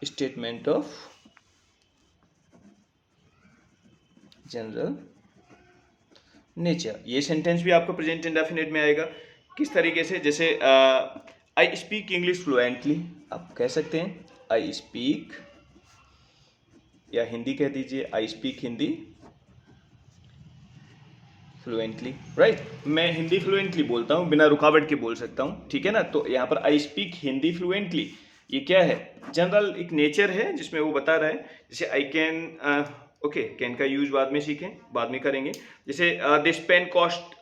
statement of general nature, ये सेंटेंस भी आपको प्रेजेंट इंडेफिनिट में आएगा। किस तरीके से, जैसे आई स्पीक इंग्लिश फ्लुएंटली, आप कह सकते हैं आई स्पीक, या हिंदी कह दीजिए, I speak Hindi fluently, right, मैं हिंदी फ्लुएंटली बोलता हूँ, बिना रुकावट के बोल सकता हूँ, ठीक है ना। तो यहाँ पर आई स्पीक हिंदी फ्लुएंटली, ये क्या है, जनरल एक नेचर है जिसमें वो बता रहा है। जैसे आई कैन, ओके, कैन का यूज बाद में सीखें, बाद में करेंगे। जैसे दिस पेन कॉस्ट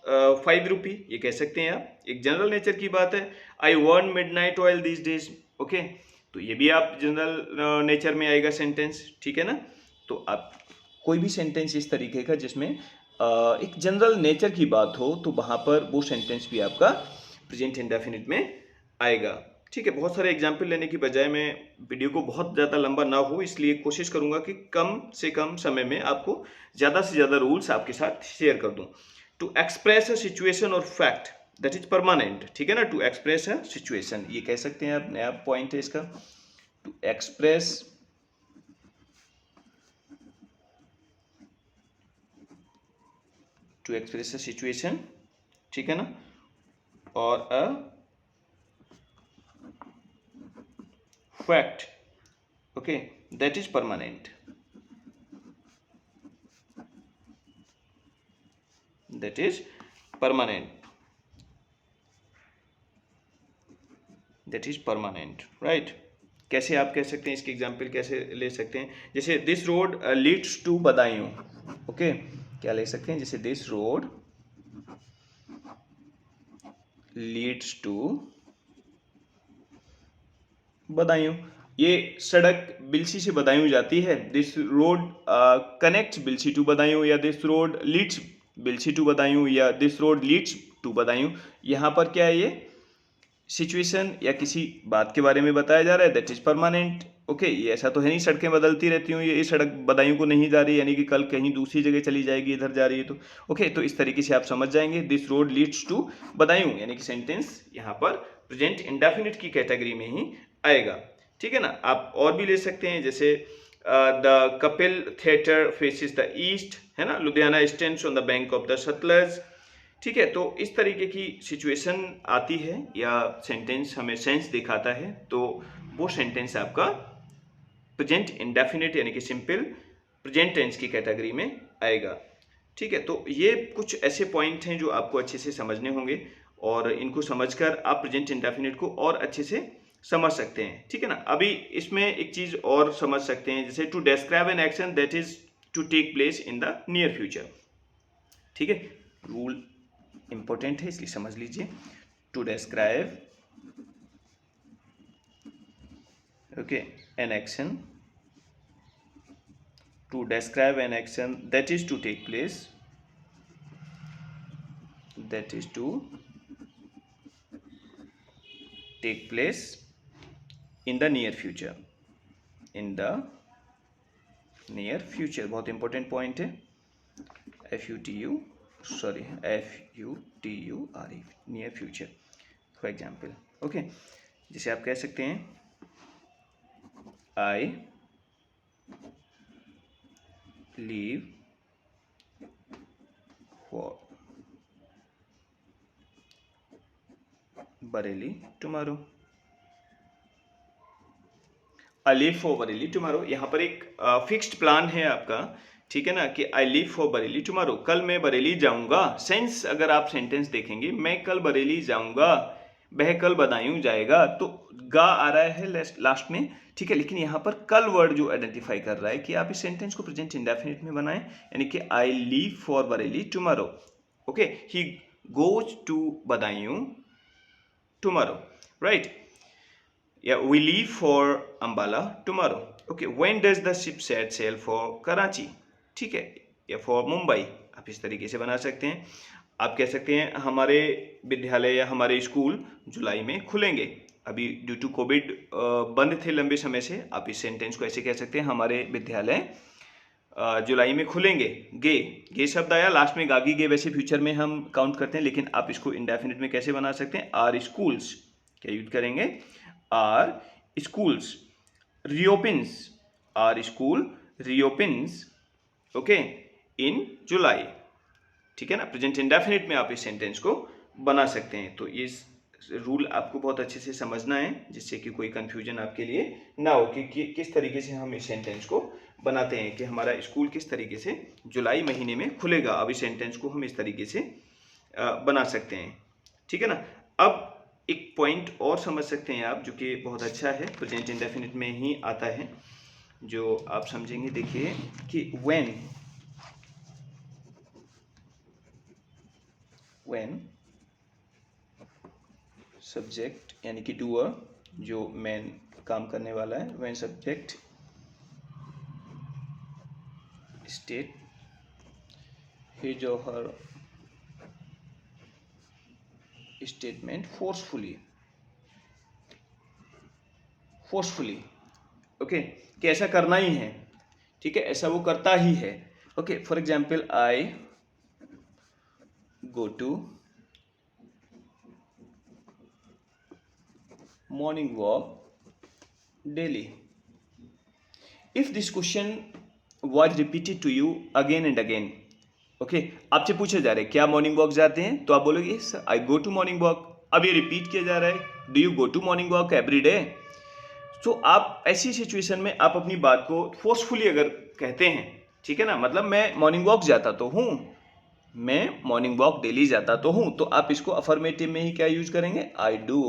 5 रुपी, ये कह सकते हैं आप, एक जनरल नेचर की बात है। I burn midnight oil this days, okay, तो ये भी आप जनरल नेचर में आएगा सेंटेंस, ठीक है ना। तो आप कोई भी सेंटेंस इस तरीके का जिसमें एक जनरल नेचर की बात हो, तो वहाँ पर वो सेंटेंस भी आपका प्रेजेंट इंडेफिनिट में आएगा, ठीक है। बहुत सारे एग्जाम्पल लेने की बजाय मैं वीडियो को बहुत ज़्यादा लंबा ना हो, इसलिए कोशिश करूँगा कि कम से कम समय में आपको ज़्यादा से ज़्यादा रूल्स आपके साथ शेयर कर दूँ। टू एक्सप्रेस अ सिचुएशन और फैक्ट दैट इज परमानेंट, ठीक है ना, टू एक्सप्रेस अ सिचुएशन, ये कह सकते हैं आप, नया पॉइंट है इसका, टू एक्सप्रेस अ सिचुएशन, ठीक है ना, और a fact, okay, that is permanent, that is permanent, that is permanent, right. कैसे आप कह सकते हैं, इसके एग्जाम्पल कैसे ले सकते हैं, जैसे this road leads to Badaun, okay, क्या ले सकते हैं, जैसे this road leads to Badaun, ये सड़क बिलसी से बदायूं जाती है, this road connects Bilsi to Badaun, या this road leads Bilsi to Badaun, या this road leads to Badaun. यहाँ पर क्या है, ये सिचुएशन या किसी बात के बारे में बताया जा रहा है, दैट इज परमानेंट, ओके। ये ऐसा तो है नहीं सड़कें बदलती रहती हूँ, ये इस सड़क बदायूं को नहीं जा रही, यानी कि कल कहीं दूसरी जगह चली जाएगी, इधर जा रही है, तो ओके, तो इस तरीके से आप समझ जाएंगे, this road leads to Badaun, यानी कि सेंटेंस यहाँ पर प्रेजेंट इंडेफिनिट की कैटेगरी में ही आएगा, ठीक है ना। आप और भी ले सकते हैं, जैसे the Kapil theatre faces the east, है ना, Ludhiana stands on the bank of the Sutlej, ठीक है। तो इस तरीके की सिचुएशन आती है या सेंटेंस हमें सेंस दिखाता है, तो वो सेंटेंस आपका प्रेजेंट इंडेफिनिट यानी कि सिंपल प्रेजेंट टेंस की कैटेगरी में आएगा, ठीक है। तो ये कुछ ऐसे पॉइंट हैं जो आपको अच्छे से समझने होंगे, और इनको समझकर आप प्रेजेंट इंडेफिनिट को और अच्छे से समझ सकते हैं, ठीक है ना। अभी इसमें एक चीज और समझ सकते हैं, जैसे to describe an action that is to take place in the near future, ठीक है। रूल इंपॉर्टेंट है इसलिए समझ लीजिए। To describe okay an action, to describe an action that is to take place, that is to take place in the near future, in the near future, बहुत important point है। FUTURE, near future for example, okay. जैसे आप कह सकते हैं आई leave for Bareilly tomorrow, I leave for Bareilly tomorrow. यहाँ पर एक फिक्स्ड प्लान है आपका, ठीक है ना, कि I leave for Bareilly tomorrow, कल मैं बरेली जाऊंगा। सेंस अगर आप सेंटेंस देखेंगे, मैं कल बरेली जाऊंगा, वह कल बदायूं जाएगा, तो गा आ रहा है लास्ट में, ठीक है। लेकिन यहाँ पर कल वर्ड जो आइडेंटिफाई कर रहा है कि आप इस सेंटेंस को प्रेजेंट इंडेफिनिट में बनाएं, यानी कि I leave for Bareilly tomorrow, okay. He goes to Badaun tomorrow, right. Yeah, we leave for Ambala tomorrow. Okay, when does the ship set sail for Karachi? ठीक है, या for Mumbai, आप इस तरीके से बना सकते हैं। आप कह सकते हैं हमारे विद्यालय या हमारे स्कूल जुलाई में खुलेंगे। अभी ड्यू टू कोविड बंद थे लंबे समय से, आप इस सेंटेंस को ऐसे कह सकते हैं, हमारे विद्यालय जुलाई में खुलेंगे। गे शब्द आया लास्ट में, गागी गे वैसे फ्यूचर में हम काउंट करते हैं, लेकिन आप इसको इंडेफिनिट में कैसे बना सकते हैं, आर स्कूल्स, क्या यूज करेंगे, our schools reopens, our school reopens, okay, in July, ठीक है ना। प्रेजेंट इंडेफिनिट में आप इस सेंटेंस को बना सकते हैं। तो ये रूल आपको बहुत अच्छे से समझना है, जिससे कि कोई कंफ्यूजन आपके लिए ना हो कि किस तरीके से हम इस सेंटेंस को बनाते हैं, कि हमारा स्कूल किस तरीके से जुलाई महीने में खुलेगा। अब इस सेंटेंस को हम इस तरीके से बना सकते हैं, ठीक है ना। अब एक पॉइंट और समझ सकते हैं आप, जो कि बहुत अच्छा है, प्रेजेंट इंडेफिनिट में ही आता है, जो आप समझेंगे। देखिए कि when सब्जेक्ट यानी कि डूअर, जो मैन काम करने वाला है, when subject state his or her statement forcefully, okay, कि ऐसा करना ही है, ठीक है, ऐसा वो करता ही है, okay. For example, I go to morning walk daily. If this question was repeated to you again and again, okay, आपसे पूछा जा रहा है क्या मॉर्निंग वॉक जाते हैं, तो आप बोलोगे yes I go to morning walk. अब ये रिपीट किया जा रहा है, do you go to morning walk every day. तो आप ऐसी सिचुएशन में आप अपनी बात को फोर्सफुली अगर कहते हैं, ठीक है ना, मतलब मैं मॉर्निंग वॉक जाता तो हूँ, मैं मॉर्निंग वॉक डेली जाता तो हूँ, तो आप इसको अफर्मेटिव में ही क्या यूज करेंगे, I do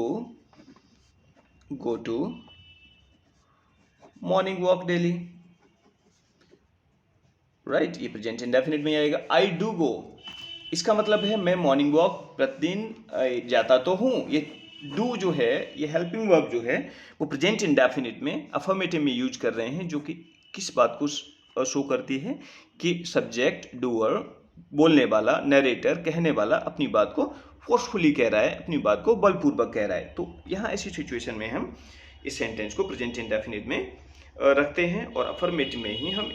go to morning walk daily, right. ये प्रेजेंट इंडेफिनिट में आएगा। आई डू गो, इसका मतलब है मैं मॉर्निंग वॉक प्रतिदिन जाता तो हूँ। ये डू जो है, ये हेल्पिंग वर्ब जो है, वो प्रेजेंट इंडेफिनिट में अफर्मेटिव में यूज कर रहे हैं, जो कि किस बात को शो करती है कि सब्जेक्ट डूअर, बोलने वाला, नरेटर, कहने वाला अपनी बात को फोर्सफुली कह रहा है, अपनी बात को बलपूर्वक कह रहा है। तो यहाँ ऐसी सिचुएशन में हम इस सेंटेंस को प्रेजेंट इंडेफिनिट में रखते हैं और अफर्मेटिव में ही हम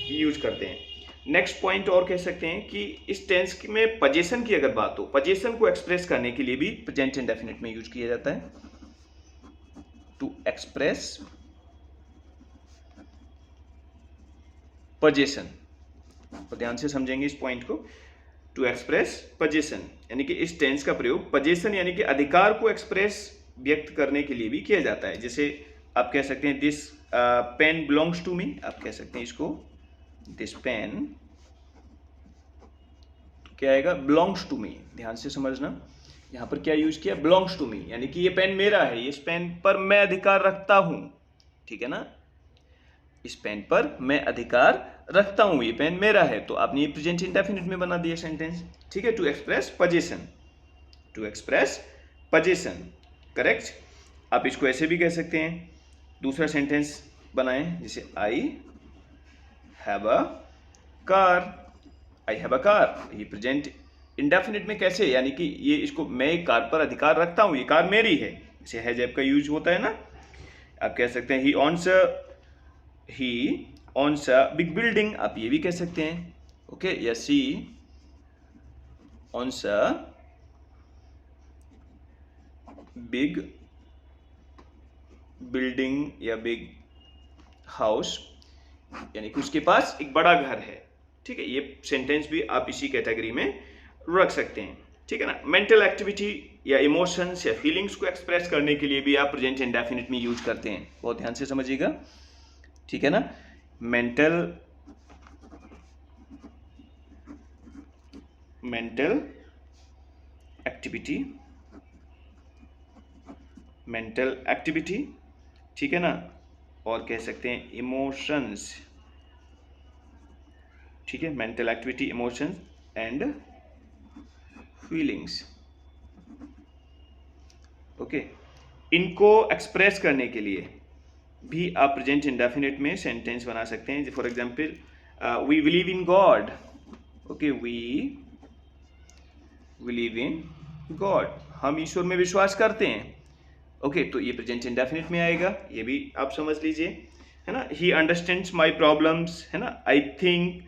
यूज करते हैं। नेक्स्ट पॉइंट और कह सकते हैं कि इस टेंस में पोजीशन की अगर बात हो, पोजीशन को एक्सप्रेस करने के लिए भी प्रेजेंट इंडेफिनिट में यूज किया जाता है, टू एक्सप्रेस पोजीशन। तो ध्यान से समझेंगे इस पॉइंट को, टू एक्सप्रेस पोजीशन, यानी कि इस टेंस का प्रयोग पोजीशन यानी कि अधिकार को एक्सप्रेस, व्यक्त करने के लिए भी किया जाता है। जैसे आप कह सकते हैं this pen belongs to me, आप कह सकते हैं इसको दिस पेन, क्या आएगा, बिलोंग्स टू मी, ध्यान से समझना, यहाँ पर क्या यूज किया, बिलोंग्स टू मी, यानी कि ये पेन मेरा है, इस पेन पर मैं अधिकार रखता हूं, ठीक है ना, इस पेन पर मैं अधिकार रखता हूं, ये पेन मेरा है। तो आपने ये प्रेजेंट इंडेफिनिट में बना दिया सेंटेंस, ठीक है। To express position, to express position, correct. आप इसको ऐसे भी कह सकते हैं, दूसरा सेंटेंस बनाएं, जैसे I have a car, I have a car, ये प्रेजेंट इंडेफिनिट में कैसे, यानी कि ये इसको मैं एक कार पर अधिकार रखता हूं, ये कार मेरी है, जैसे हैज ऐप का यूज होता है ना। आप कह सकते हैं ही ऑन्स अ बिग बिल्डिंग, आप ये भी कह सकते हैं, ओके, या सी ऑन्स अ बिग बिल्डिंग या बिग हाउस, यानी कि उसके पास एक बड़ा घर है, ठीक है। ये सेंटेंस भी आप इसी कैटेगरी में रख सकते हैं, ठीक है ना। मेंटल एक्टिविटी या इमोशंस या फीलिंग्स को एक्सप्रेस करने के लिए भी आप प्रेजेंट इंडेफिनिट में यूज करते हैं, बहुत ध्यान से समझिएगा, ठीक है ना। मेंटल एक्टिविटी, मेंटल एक्टिविटी, ठीक है ना, और कह सकते हैं इमोशंस, ठीक है, mental activity, emotions and feelings, okay. इनको एक्सप्रेस करने के लिए भी आप प्रेजेंट इंडेफिनिट में सेंटेंस बना सकते हैं। For example, we believe in God, okay, we believe in God, हम ईश्वर में विश्वास करते हैं, ओके, तो ये प्रेजेंट इंडेफिनिट में आएगा, ये भी आप समझ लीजिए, है ना। ही अंडरस्टैंड्स माई प्रॉब्लम्स, है ना, I think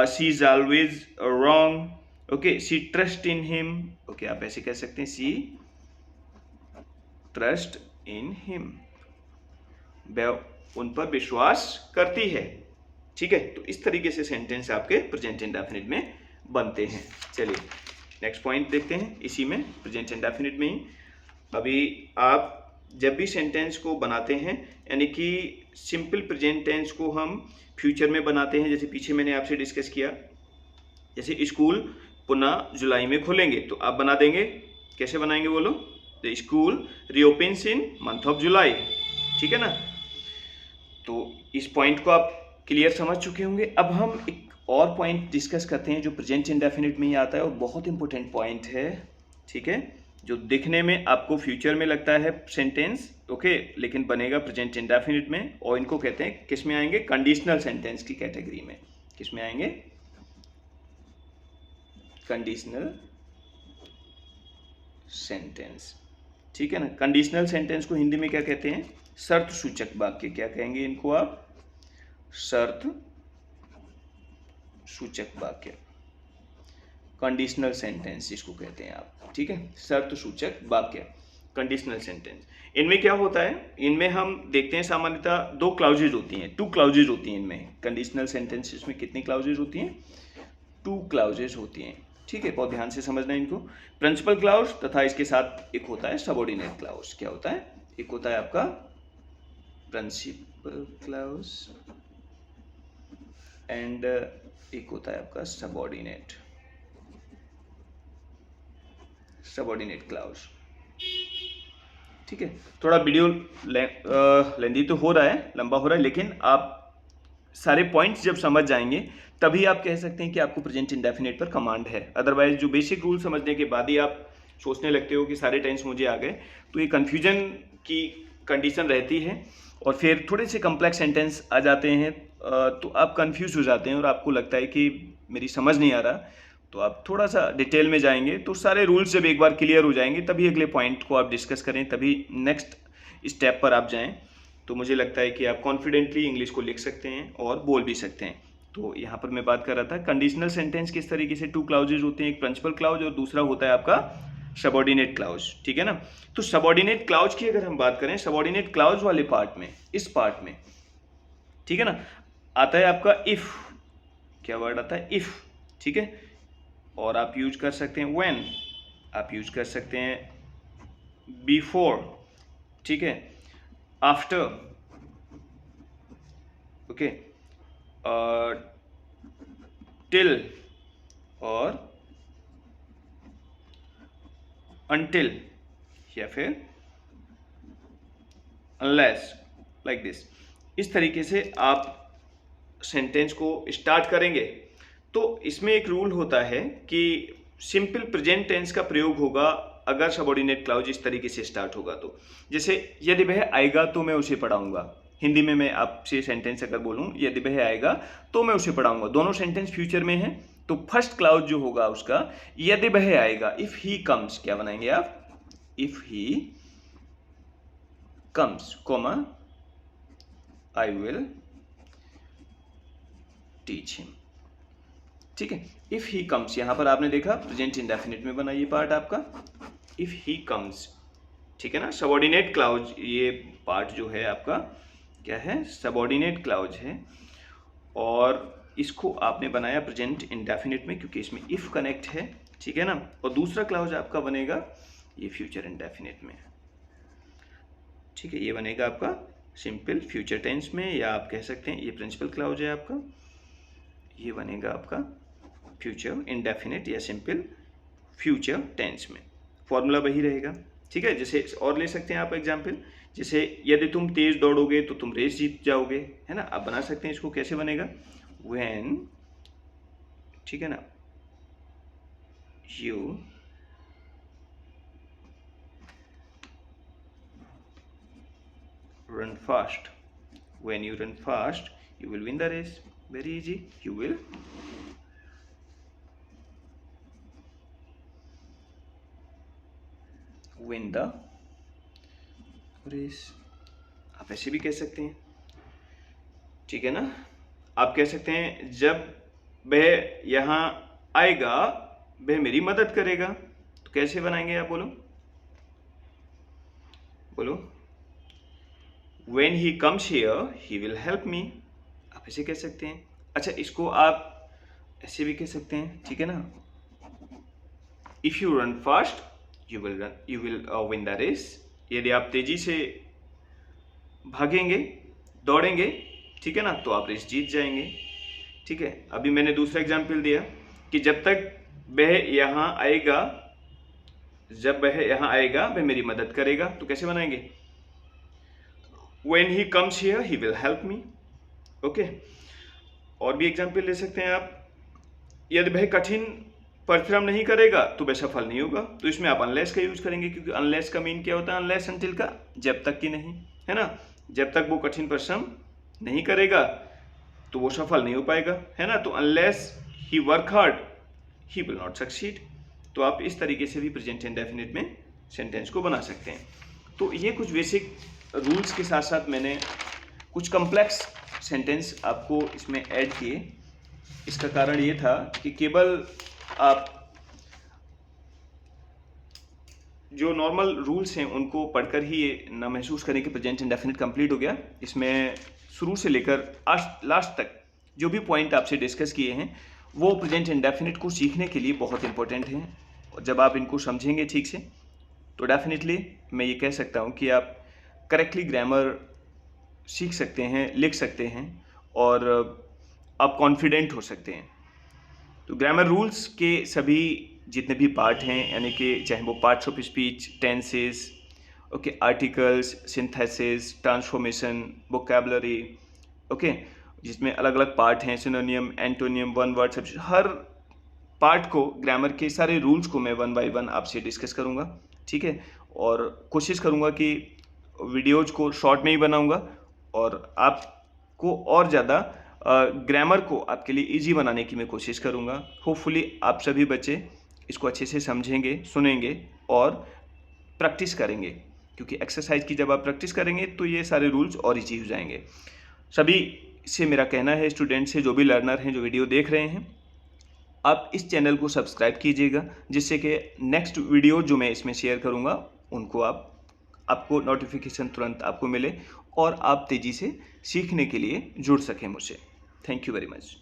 she is always wrong, okay, she trust in him, okay, आप ऐसे कह सकते हैं, शी ट्रस्ट इन हिम, वह उन पर विश्वास करती है, ठीक है। तो इस तरीके से सेंटेंस आपके प्रेजेंट इंडेफिनिट में बनते हैं। चलिए नेक्स्ट पॉइंट देखते हैं, इसी में प्रेजेंट इंडेफिनिट में ही। अभी आप जब भी सेंटेंस को बनाते हैं, यानी कि सिंपल प्रेजेंट टेंस को हम फ्यूचर में बनाते हैं, जैसे पीछे मैंने आपसे डिस्कस किया, जैसे स्कूल पुनः जुलाई में खुलेंगे, तो आप बना देंगे, कैसे बनाएंगे बोलो, the school reopens in month of July, ठीक है ना। तो इस पॉइंट को आप क्लियर समझ चुके होंगे। अब हम एक और पॉइंट डिस्कस करते हैं जो प्रेजेंट इंडेफिनिट में ही आता है और बहुत इंपॉर्टेंट पॉइंट है, ठीक है, जो दिखने में आपको फ्यूचर में लगता है सेंटेंस, ओके, लेकिन बनेगा प्रेजेंट इंडेफिनिट में, और इनको कहते हैं, किस में आएंगे, कंडीशनल सेंटेंस की कैटेगरी में। किस में आएंगे, कंडीशनल सेंटेंस, ठीक है ना। कंडीशनल सेंटेंस को हिंदी में क्या कहते हैं, शर्त सूचक वाक्य, क्या कहेंगे इनको आप, शर्त सूचक वाक्य, कंडीशनल सेंटेंस इसको कहते हैं आप, ठीक है, शर्त सूचक वाक्य, कंडीशनल सेंटेंस। इनमें क्या होता है, इनमें हम देखते हैं सामान्यतः दो क्लाउजेज होती हैं, 2 क्लाउजेज होती हैं इनमें। कंडीशनल सेंटेंसेस में कितनी क्लाउजेज होती हैं, 2 क्लाउजेज होती हैं, ठीक है, बहुत ध्यान से समझना इनको। प्रिंसिपल क्लाउज तथा इसके साथ एक होता है सबऑर्डिनेट क्लाउज। क्या होता है, एक होता है आपका प्रिंसिपल क्लाउज एंड एक होता है आपका सबऑर्डिनेट क्लाउज, ठीक है। थोड़ा वीडियो लेंदी तो हो रहा है, लंबा हो रहा है, लेकिन आप सारे पॉइंट्स जब समझ जाएंगे तभी आप कह सकते हैं कि आपको प्रेजेंट इंडेफिनिट पर कमांड है। अदरवाइज जो बेसिक रूल समझने के बाद ही आप सोचने लगते हो कि सारे टेंस मुझे आ गए, तो ये कन्फ्यूजन की कंडीशन रहती है, और फिर थोड़े से कम्प्लेक्स सेंटेंस आ जाते हैं, तो आप कंफ्यूज हो जाते हैं और आपको लगता है कि मेरी समझ नहीं आ रहा, तो आप थोड़ा सा डिटेल में जाएंगे, तो सारे रूल्स जब एक बार क्लियर हो जाएंगे तभी अगले पॉइंट को आप डिस्कस करें, तभी नेक्स्ट स्टेप पर आप जाएं। तो मुझे लगता है कि आप कॉन्फिडेंटली इंग्लिश को लिख सकते हैं और बोल भी सकते हैं। तो यहाँ पर मैं बात कर रहा था कंडीशनल सेंटेंस किस तरीके से, 2 क्लाउजेज होते हैं, एक प्रिंसिपल क्लाउज और दूसरा होता है आपका सबऑर्डिनेट क्लाउज, ठीक है ना। तो सबऑर्डिनेट क्लाउज की अगर हम बात करें, सबऑर्डिनेट क्लाउज वाले पार्ट में, इस पार्ट में, ठीक है ना, आता है आपका इफ, क्या वर्ड आता है, इफ, ठीक है, और आप यूज कर सकते हैं व्हेन, आप यूज कर सकते हैं बिफोर, ठीक है, आफ्टर, ओके, टिल और until या फिर unless, like this। इस तरीके से आप सेंटेंस को स्टार्ट करेंगे। तो इसमें एक रूल होता है कि सिंपल प्रेजेंट टेंस का प्रयोग होगा अगर सबऑर्डिनेट क्लाउज इस तरीके से स्टार्ट होगा तो। जैसे यदि वह आएगा तो मैं उसे पढ़ाऊंगा, हिंदी में मैं आपसे सेंटेंस अगर बोलूं यदि वह आएगा तो मैं उसे पढ़ाऊंगा, दोनों सेंटेंस फ्यूचर में है, तो फर्स्ट क्लाउज जो होगा उसका यदि वह आएगा, इफ ही कम्स, क्या बनाएंगे आप, if he comes, comma I will teach him. ठीक है, इफ ही कम्स, यहां पर आपने देखा प्रेजेंट इंडेफिनिट में बना ये पार्ट आपका, इफ ही कम्स। ठीक है ना, सबऑर्डिनेट क्लाउज ये पार्ट जो है आपका क्या है, सबऑर्डिनेट क्लाउज है, और इसको आपने बनाया प्रेजेंट इंडेफिनिट में क्योंकि इसमें इफ कनेक्ट है। ठीक है ना, और दूसरा क्लाउज आपका बनेगा ये फ्यूचर इंडेफिनिट में। ठीक है, ये बनेगा आपका सिंपल फ्यूचर टेंस में, या आप कह सकते हैं ये प्रिंसिपल क्लाउज है आपका, ये बनेगा आपका फ्यूचर इंडेफिनिट या सिंपल फ्यूचर टेंस में, फॉर्मूला वही रहेगा। ठीक है, जैसे और ले सकते हैं आप एग्जाम्पल, जैसे यदि तुम तेज दौड़ोगे तो तुम रेस जीत जाओगे, है ना, आप बना सकते हैं इसको, कैसे बनेगा, व्हेन, ठीक है ना, you run fast, when you run fast you will win the race, very easy, you will win the race। आप ऐसे भी कह सकते हैं। ठीक है ना, आप कह सकते हैं जब वह यहाँ आएगा वह मेरी मदद करेगा, तो कैसे बनाएंगे आप, बोलो बोलो, When he comes here, he will help me, आप ऐसे कह सकते हैं। अच्छा, इसको आप ऐसे भी कह सकते हैं। ठीक है ना, If you run fast, you will win the race। यदि आप तेजी से भागेंगे, दौड़ेंगे, ठीक है ना, तो आप रेस जीत जाएंगे। ठीक है, अभी मैंने दूसरा एग्जाम्पल दिया कि जब तक वह यहाँ आएगा, जब वह यहाँ आएगा वह मेरी मदद करेगा, तो कैसे बनाएंगे, When he comes here, he will help me। Okay, और भी एग्जाम्पल ले सकते हैं आप, यदि वह कठिन परिश्रम नहीं करेगा तो वह सफल नहीं होगा, तो इसमें आप अनलेस का यूज करेंगे, क्योंकि अनलेस का मीन क्या होता है, अनलेस अनटिल का, जब तक कि नहीं, है ना, जब तक वो कठिन परिश्रम नहीं करेगा तो वो सफल नहीं हो पाएगा, है ना, तो unless he work hard he will not succeed. तो आप इस तरीके से भी प्रेजेंट इंडेफिनिट में सेंटेंस को बना सकते हैं। तो ये कुछ बेसिक रूल्स के साथ साथ मैंने कुछ कॉम्प्लेक्स सेंटेंस आपको इसमें ऐड किए। इसका कारण ये था कि केवल आप जो नॉर्मल रूल्स हैं उनको पढ़कर ही ये ना महसूस करें कि प्रेजेंट इंडेफिनिट कंप्लीट हो गया। इसमें शुरू से लेकर लास्ट तक जो भी पॉइंट आपसे डिस्कस किए हैं वो प्रेजेंट इंडेफिनिट को सीखने के लिए बहुत इंपॉर्टेंट हैं। और जब आप इनको समझेंगे ठीक से तो डेफिनेटली मैं ये कह सकता हूँ कि आप करेक्टली ग्रामर सीख सकते हैं, लिख सकते हैं और आप कॉन्फिडेंट हो सकते हैं। तो ग्रामर रूल्स के सभी जितने भी पार्ट हैं, यानी कि चाहे वो parts of speech, tenses, okay, articles, synthesis, transformation, vocabulary, okay, जिसमें अलग अलग पार्ट हैं, सिनोनियम, एंटोनियम, वन वर्ड, सब हर पार्ट को, ग्रामर के सारे रूल्स को मैं वन बाय वन आपसे डिस्कस करूँगा। ठीक है, और कोशिश करूँगा कि वीडियोज को शॉर्ट में ही बनाऊँगा और आपको और ज़्यादा ग्रामर को आपके लिए इजी बनाने की मैं कोशिश करूँगा। होपफुली आप सभी बच्चे इसको अच्छे से समझेंगे, सुनेंगे और प्रैक्टिस करेंगे, क्योंकि एक्सरसाइज की जब आप प्रैक्टिस करेंगे तो ये सारे रूल्स और इजी हो जाएंगे। सभी से मेरा कहना है, स्टूडेंट से, जो भी लर्नर हैं, जो वीडियो देख रहे हैं, आप इस चैनल को सब्सक्राइब कीजिएगा, जिससे कि नेक्स्ट वीडियो जो मैं इसमें शेयर करूँगा उनको आपको नोटिफिकेशन तुरंत आपको मिले और आप तेज़ी से सीखने के लिए जुड़ सकें मुझसे। Thank you very much.